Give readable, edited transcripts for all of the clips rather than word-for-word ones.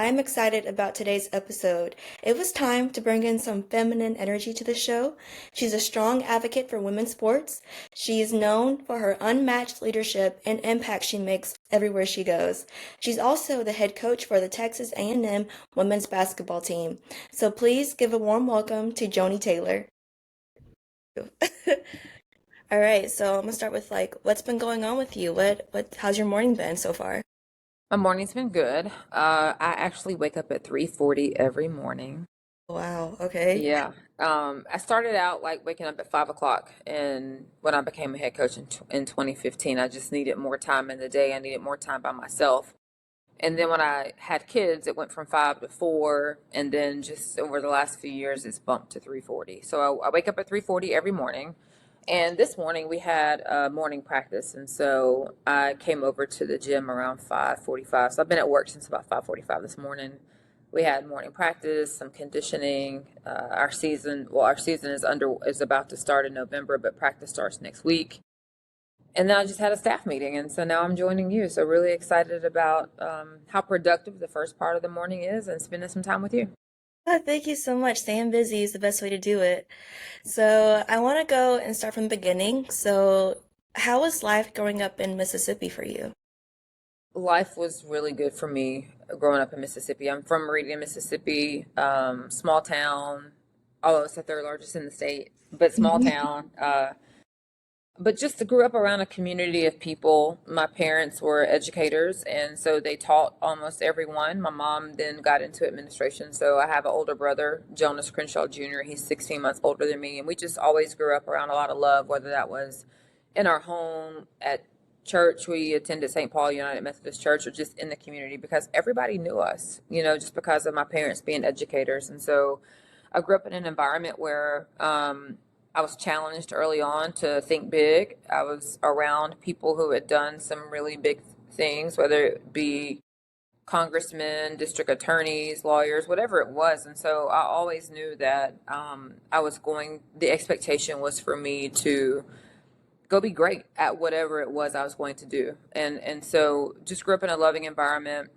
I'm excited about today's episode. It was time to bring in some feminine energy to the show. She's a strong advocate for women's sports. She is known for her unmatched leadership and impact she makes everywhere she goes. She's also the head coach for the Texas A&M women's basketball team. So please give a warm welcome to Joni Taylor. All right, so I'm gonna start with what's been going on with you? How's your morning been so far? My morning's been good. I actually wake up at 3:40 every morning. Wow, okay. Yeah. I started out like waking up at 5 o'clock, and when I became a head coach in 2015, I just needed more time in the day. I needed more time by myself. And then when I had kids, it went from 5 to 4, and then just over the last few years, it's bumped to 3:40. So I wake up at 3:40 every morning. And this morning we had a morning practice, and so I came over to the gym around 5:45. So I've been at work since about 5:45 this morning. We had morning practice, some conditioning. Our season is about to start in November, but practice starts next week. And then I just had a staff meeting, and so now I'm joining you. So really excited about how productive the first part of the morning is, and spending some time with you. Thank you so much. Staying busy is the best way to do it. So I want to go and start from the beginning. So how was life growing up in Mississippi for you? Life was really good for me growing up in Mississippi. I'm from Meridian, Mississippi, small town, although it's the third largest in the state, but small town. But just grew up around a community of people. My parents were educators, and so they taught almost everyone. My mom then got into administration, so I have an older brother, Jonas Crenshaw Jr. He's 16 months older than me, and we just always grew up around a lot of love, whether that was in our home, at church. We attended St. Paul United Methodist Church, or just in the community, because everybody knew us, just because of my parents being educators. And so I grew up in an environment where I was challenged early on to think big. I was around people who had done some really big things, whether it be congressmen, district attorneys, lawyers, whatever it was. And so I always knew that the expectation was for me to go be great at whatever it was I was going to do. And so just grew up in a loving environment,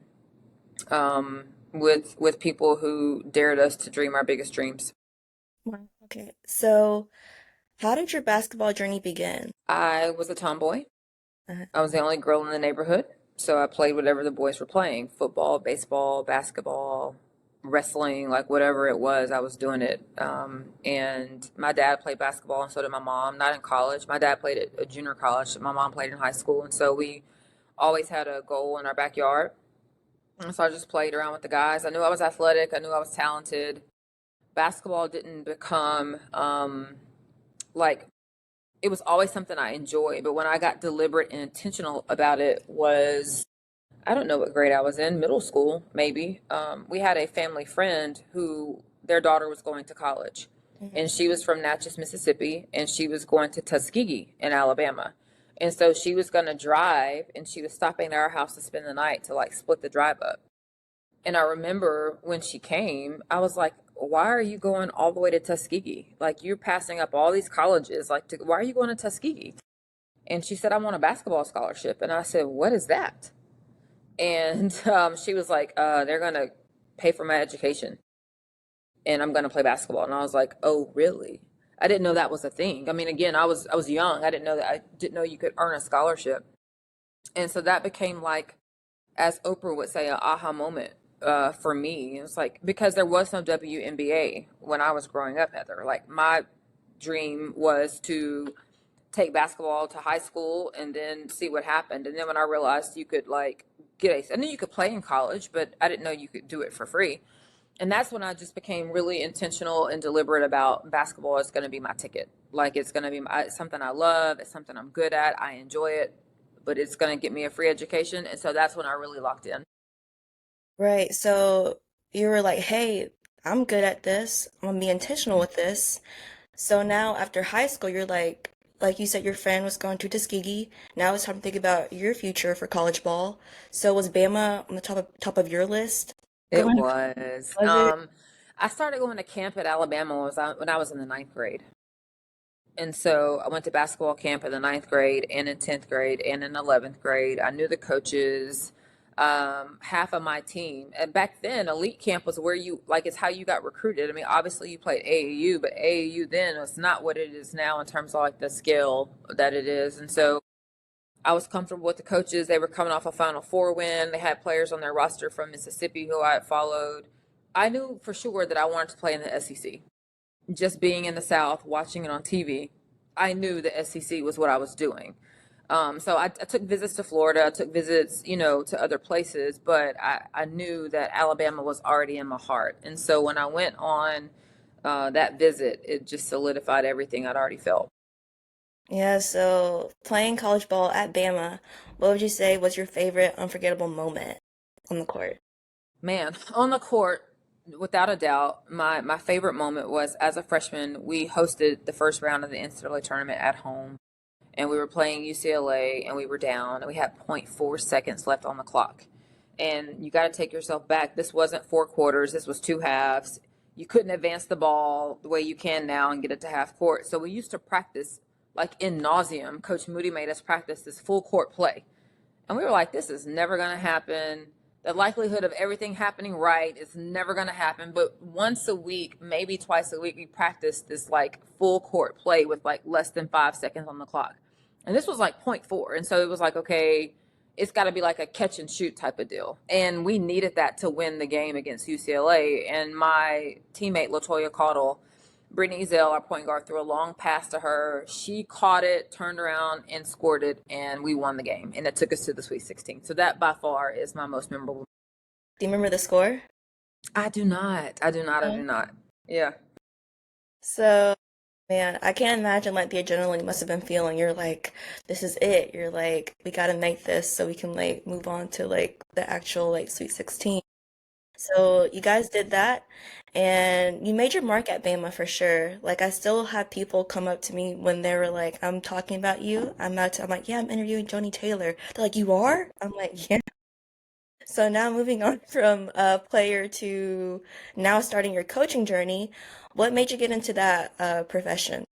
with people who dared us to dream our biggest dreams. Wow. Okay. So how did your basketball journey begin? I was a tomboy. Uh, I was the only girl in the neighborhood, so I played whatever the boys were playing: football, baseball, basketball, wrestling, like whatever it was, I was doing it. And my dad played basketball, and so did my mom. Not in college. My dad played at a junior college. My mom played in high school, and so we always had a goal in our backyard. And so I just played around with the guys. I knew I was athletic. I knew I was talented. Basketball didn't become like it was always something I enjoyed, but when I got deliberate and intentional about it was, I don't know what grade I was in, middle school, maybe. We had a family friend who their daughter was going to college, mhm. and she was from Natchez, Mississippi, and she was going to Tuskegee in Alabama. And so she was going to drive, and she was stopping at our house to spend the night to like split the drive up. And I remember when she came, I was like, why are you going all the way to Tuskegee? Like, you're passing up all these colleges. Why are you going to Tuskegee? And she said, I want a basketball scholarship. And I said, what is that? And she was like, they're going to pay for my education, and I'm going to play basketball. And I was like, oh, really? I didn't know that was a thing. I mean, again, I was young. I didn't know you could earn a scholarship. And so that became like, as Oprah would say, an aha moment for me. It was like, because there was no WNBA when I was growing up, Heather. Like, my dream was to take basketball to high school and then see what happened. And then when I realized you could like I knew you could play in college, but I didn't know you could do it for free. And that's when I just became really intentional and deliberate about basketball is going to be my ticket. Like, it's going to be it's something I love. It's something I'm good at. I enjoy it, but it's going to get me a free education. And so that's when I really locked in. Right. So you were like, hey, I'm good at this. I'm gonna be intentional with this. So now after high school, you're like you said, your friend was going to Tuskegee. Now it's time to think about your future for college ball. So was Bama on the top of your list? It Going, was. was it? I started going to camp at Alabama when I was in the ninth grade. And so I went to basketball camp in the ninth grade and in 10th grade and in 11th grade. I knew the coaches. half of my team. And back then, elite camp was where you like it's how you got recruited. I mean, obviously you played AAU, but AAU then was not what it is now in terms of like the scale that it is. And so I was comfortable with the coaches. They were coming off a Final Four win. They had players on their roster from Mississippi who I had followed. I knew for sure that I wanted to play in the SEC. Just being in the South, watching it on TV, I knew the SEC was what I was doing. So I took visits to Florida, I took visits, to other places, but I knew that Alabama was already in my heart. And so when I went on that visit, it just solidified everything I'd already felt. Yeah, so playing college ball at Bama, what would you say was your favorite unforgettable moment on the court? Man, on the court, without a doubt, my favorite moment was as a freshman, we hosted the first round of the NCAA tournament at home, and we were playing UCLA, and we were down, and we had zero point 0.4 seconds left on the clock. And you got to take yourself back. This wasn't four quarters, this was two halves. You couldn't advance the ball the way you can now and get it to half court. So we used to practice like in nauseum. Coach Moody made us practice this full court play. And we were like, this is never going to happen. The likelihood of everything happening right is never going to happen. But once a week, maybe twice a week, we practiced this like full court play with like less than 5 seconds on the clock. And this was like zero point 0.4. And so it was like, okay, it's got to be like a catch and shoot type of deal. And we needed that to win the game against UCLA. And my teammate, Latoya Caudle, Brittany Ezell, our point guard, threw a long pass to her. She caught it, turned around, and scored it, and we won the game. And it took us to the Sweet 16. So that by far is my most memorable. Do you remember the score? I do not. I do not. I do No. not. Yeah. So, man, I can't imagine like the adrenaline you must have been feeling. You're like, this is it. You're like, we gotta make this so we can like move on to like the actual like Sweet 16. So you guys did that and you made your mark at Bama for sure. Like I still have people come up to me when they were like, I'm talking about you. I'm like, yeah, I'm interviewing Joni Taylor. They're like, you are? I'm like, yeah. So now moving on from player to now starting your coaching journey, what made you get into that profession?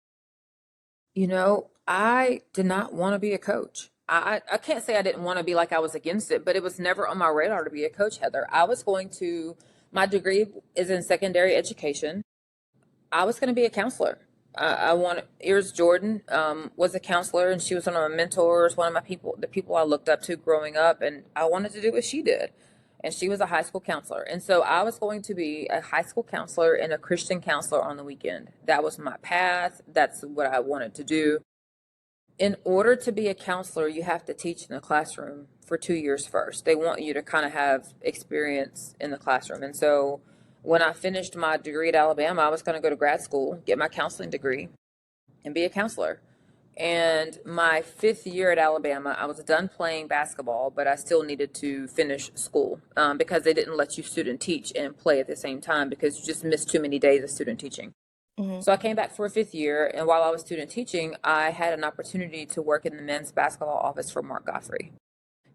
I did not want to be a coach. I can't say I didn't want to be like I was against it, but it was never on my radar to be a coach, Heather. My degree is in secondary education. I was going to be a counselor. I wanted, Ears Jordan was a counselor, and she was one of my mentors, one of the people I looked up to growing up, and I wanted to do what she did. And she was a high school counselor. And so I was going to be a high school counselor and a Christian counselor on the weekend. That was my path. That's what I wanted to do. In order to be a counselor, you have to teach in the classroom for 2 years first. They want you to kind of have experience in the classroom. And so when I finished my degree at Alabama, I was going to go to grad school, get my counseling degree, and be a counselor. And my 5th year at Alabama, I was done playing basketball, but I still needed to finish school because they didn't let you student teach and play at the same time because you just missed too many days of student teaching. Hmm. So I came back for a 5th year, and while I was student teaching, I had an opportunity to work in the men's basketball office for Mark Goffrey.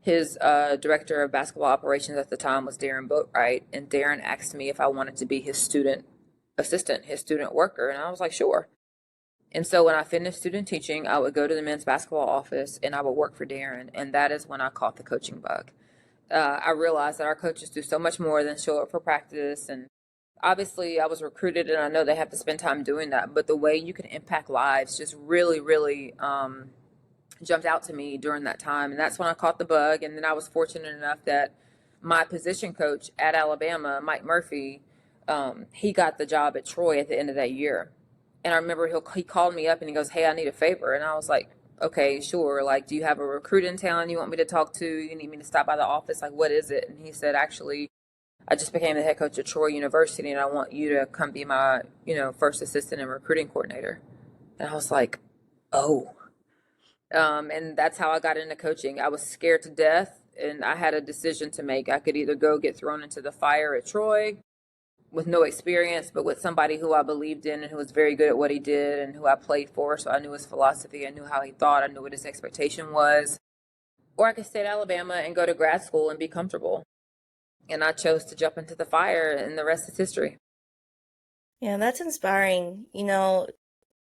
His director of basketball operations at the time was Darren Boatwright, and Darren asked me if I wanted to be his student assistant, his student worker, and I was like, sure. And so when I finished student teaching, I would go to the men's basketball office and I would work for Darren, and that is when I caught the coaching bug. I realized that our coaches do so much more than show up for practice, and obviously I was recruited and I know they have to spend time doing that, but the way you can impact lives just really, really jumped out to me during that time. And that's when I caught the bug. And then I was fortunate enough that my position coach at Alabama, Mike Murphy, he got the job at Troy at the end of that year. And I remember he called me up and he goes, hey, I need a favor. And I was like, okay, sure. Like, do you have a recruit in town you want me to talk to? You need me to stop by the office? Like, what is it? And he said, actually, I just became the head coach at Troy University and I want you to come be my, first assistant and recruiting coordinator. And I was like, oh. And that's how I got into coaching. I was scared to death and I had a decision to make. I could either go get thrown into the fire at Troy with no experience, but with somebody who I believed in and who was very good at what he did and who I played for. So I knew his philosophy, I knew how he thought, I knew what his expectation was. Or I could stay at Alabama and go to grad school and be comfortable. And I chose to jump into the fire, and the rest is history. Yeah, that's inspiring.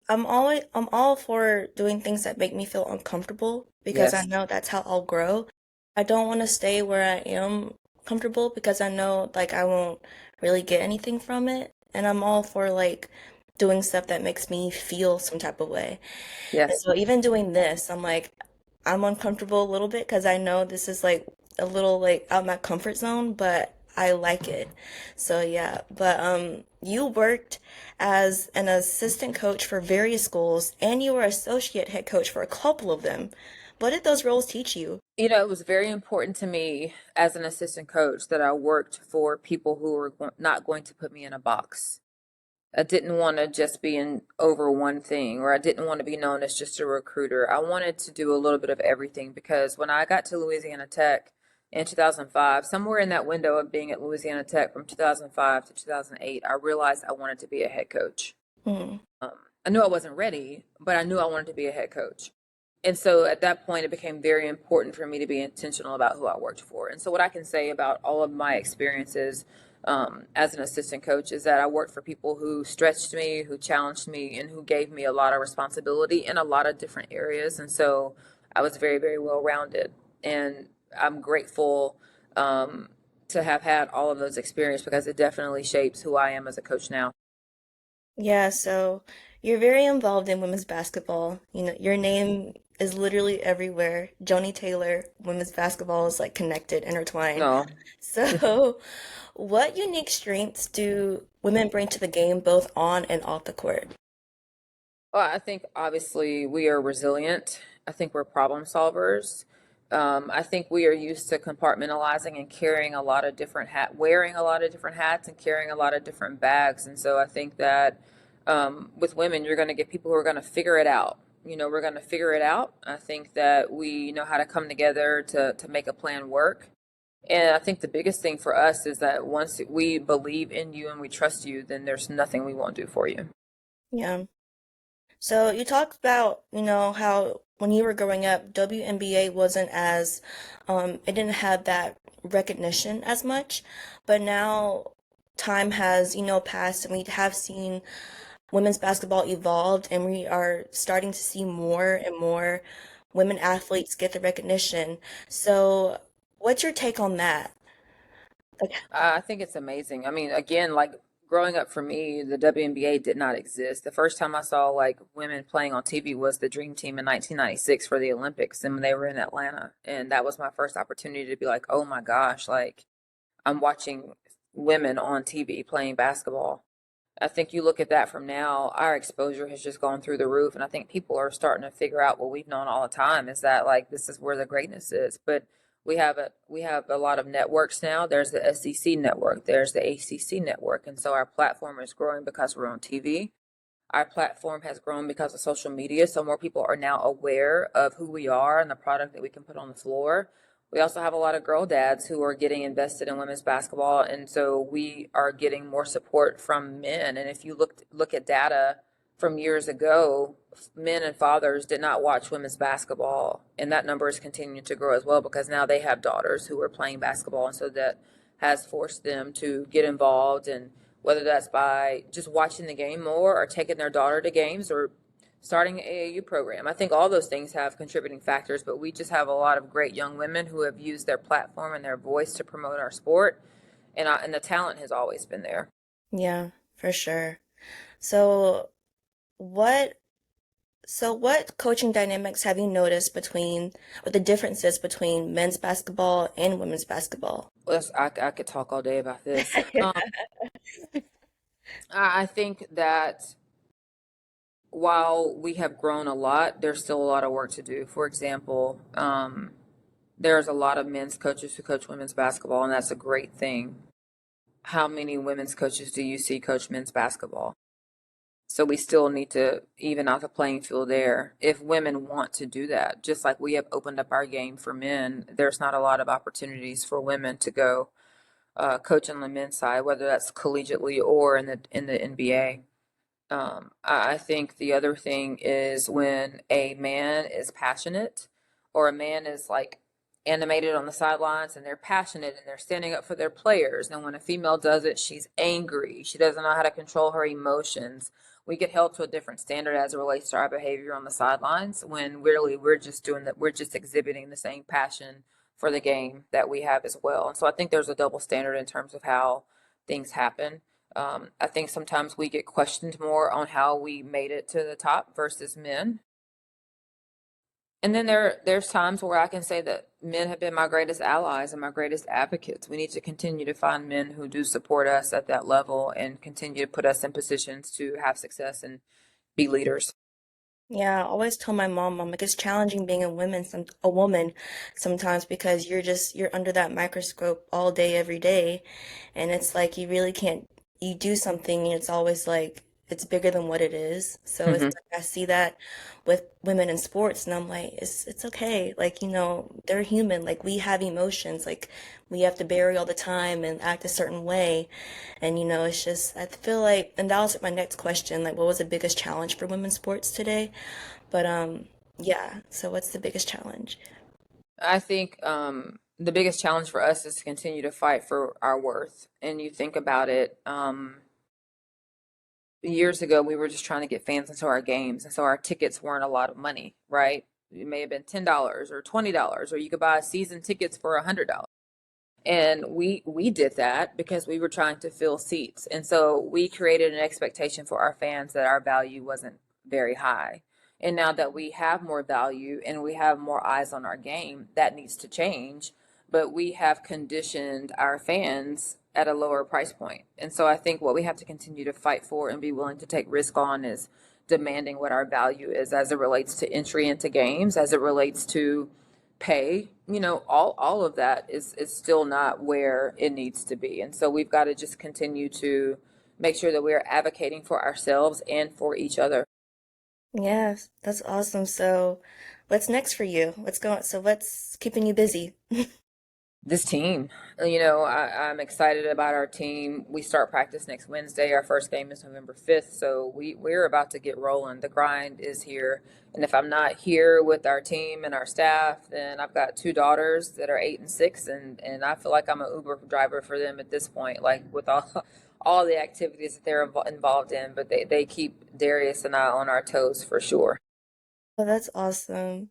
I'm all for doing things that make me feel uncomfortable because I Yes. know that's how I'll grow. I don't want to stay where I am comfortable because I know like I won't really get anything from it. And I'm all for like doing stuff that makes me feel some type of way. And Yes. so even doing this, I'm like, I'm uncomfortable a little bit because I know this is like a little like out my comfort zone, but I like it. So yeah, but you worked as an assistant coach for various schools and you were associate head coach for a couple of them. What did those roles teach you? You know, it was very important to me as an assistant coach that I worked for people who were not going to put me in a box. I didn't want to just be in over one thing, or I didn't want to be known as just a recruiter. I wanted to do a little bit of everything because when I got to Louisiana Tech in 2005, somewhere in that window of being at Louisiana Tech from 2005 to 2008, I realized I wanted to be a head coach. Mm, Um, I knew I wasn't ready, but I knew I wanted to be a head coach. And so at that point, it became very important for me to be intentional about who I worked for. And so, what I can say about all of my experiences as an assistant coach is that I worked for people who stretched me, who challenged me, and who gave me a lot of responsibility in a lot of different areas. And so, I was very, very well rounded. And I'm grateful to have had all of those experiences because it definitely shapes who I am as a coach now. yeah, so you're very involved in women's basketball. You know, your name is literally everywhere. Joni Taylor, women's basketball is like connected, intertwined. No. So, what unique strengths do women bring to the game both on and off the court? Well, I think obviously we are resilient. I think we're problem solvers. I think we are used to compartmentalizing and carrying a lot of different wearing a lot of different hats and carrying a lot of different bags. And so I think that with women, you're going to get people who are going to figure it out. You know, we're going to figure it out. I think that we know how to come together to make a plan work. And I think the biggest thing for us is that once we believe in you and we trust you, then there's nothing we won't do for you. Yeah. So you talked about, you know, how when you were growing up, WNBA wasn't as, it didn't have that recognition as much, but now time has, you know, passed and we have seen women's basketball evolved and we are starting to see more and more women athletes get the recognition. So what's your take on that? Like, I think it's amazing. I mean, again, like growing up for me, the WNBA did not exist. The first time I saw like women playing on TV was the Dream Team in 1996 for the Olympics, and when they were in Atlanta, and that was my first opportunity to be like, oh my gosh, like I'm watching women on TV playing basketball. I think you look at that from now, our exposure has just gone through the roof. And I think people are starting to figure out what we've known all the time is that like this is where the greatness is. But we have a lot of networks now. There's the SEC network, there's the ACC network. And so our platform is growing because we're on TV. Our platform has grown because of social media, so more people are now aware of who we are and the product that we can put on the floor. We also have a lot of girl dads who are getting invested in women's basketball, and so we are getting more support from men. And if you look at data from years ago, men and fathers did not watch women's basketball, and that number is continuing to grow as well because now they have daughters who are playing basketball, and so that has forced them to get involved and whether that's by just watching the game more or taking their daughter to games or starting an AAU program. I think all those things have contributing factors, but we just have a lot of great young women who have used their platform and their voice to promote our sport, and the talent has always been there. yeah, for sure. So what what coaching dynamics have you noticed between, or the differences between men's basketball and women's basketball? I could talk all day about this. I think that while we have grown a lot, there's still a lot of work to do. For example, there's a lot of men's coaches who coach women's basketball, and that's a great thing. How many women's coaches do you see coach men's basketball? So we still need to even out the playing field there. If women want to do that, just like we have opened up our game for men, there's not a lot of opportunities for women to go coach on the men's side, whether that's collegiately or in the NBA. I think the other thing is when a man is passionate or a man is like animated on the sidelines and they're passionate and they're standing up for their players. And when a female does it, she's angry. She doesn't know how to control her emotions. We get held to a different standard as it relates to our behavior on the sidelines when really we're just doing that. We're just exhibiting the same passion for the game that we have as well. And so I think there's a double standard in terms of how things happen. I think sometimes we get questioned more on how we made it to the top versus men. And then there's times where I can say that men have been my greatest allies and my greatest advocates. We need to continue to find men who do support us at that level and continue to put us in positions to have success and be leaders. Yeah, I always tell my mom, I'm like, it's challenging being a woman sometimes because you're under that microscope all day, every day. And it's like you really can't, you do something and it's always like, it's bigger than what it is. So it's Hmm. like I see that with women in sports and I'm like, it's okay. Like, they're human. Like we have emotions. Like we have to bury all the time and act a certain way. And it's just I feel like, and that was my next question, like what was the biggest challenge for women's sports today? But yeah, so what's the biggest challenge? I think the biggest challenge for us is to continue to fight for our worth. And you think about it, years ago, we were just trying to get fans into our games. And so our tickets weren't a lot of money, right? It may have been $10 or $20, or you could buy season tickets for $100. And we did that because we were trying to fill seats. And so we created an expectation for our fans that our value wasn't very high. And now that we have more value and we have more eyes on our game, that needs to change. But we have conditioned our fans at a lower price point. And so I think what we have to continue to fight for and be willing to take risk on is demanding what our value is as it relates to entry into games, as it relates to pay. All of that is still not where it needs to be. And so we've got to just continue to make sure that we're advocating for ourselves and for each other. Yes, that's awesome. So what's next for you? What's going, so what's keeping you busy? This team, I'm excited about our team. We start practice next Wednesday. Our first game is November 5th. So we're about to get rolling. The grind is here. And if I'm not here with our team and our staff, then I've got two daughters that are 8 and 6. And I feel like I'm an Uber driver for them at this point, like with all the activities that they're involved in. But they keep Darius and I on our toes for sure. Well, that's awesome.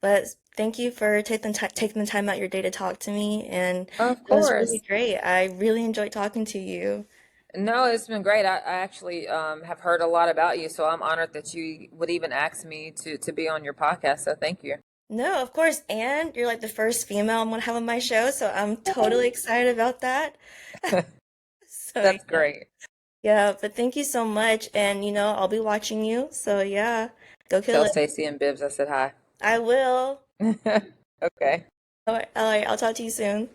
But thank you for taking the time out your day to talk to me, and Of it was really course. great. I really enjoyed talking to you. No, it's been great. I actually have heard a lot about you, so I'm honored that you would even ask me to be on your podcast. So thank you. No, of course, and you're like the first female I'm gonna have on my show, so I'm totally excited about that. So That's yeah, great. yeah. But thank you so much, and I'll be watching you. So yeah, go kill Tell it. Stacy and Bibbs I said hi. I will. Okay. All right, I'll talk to you soon.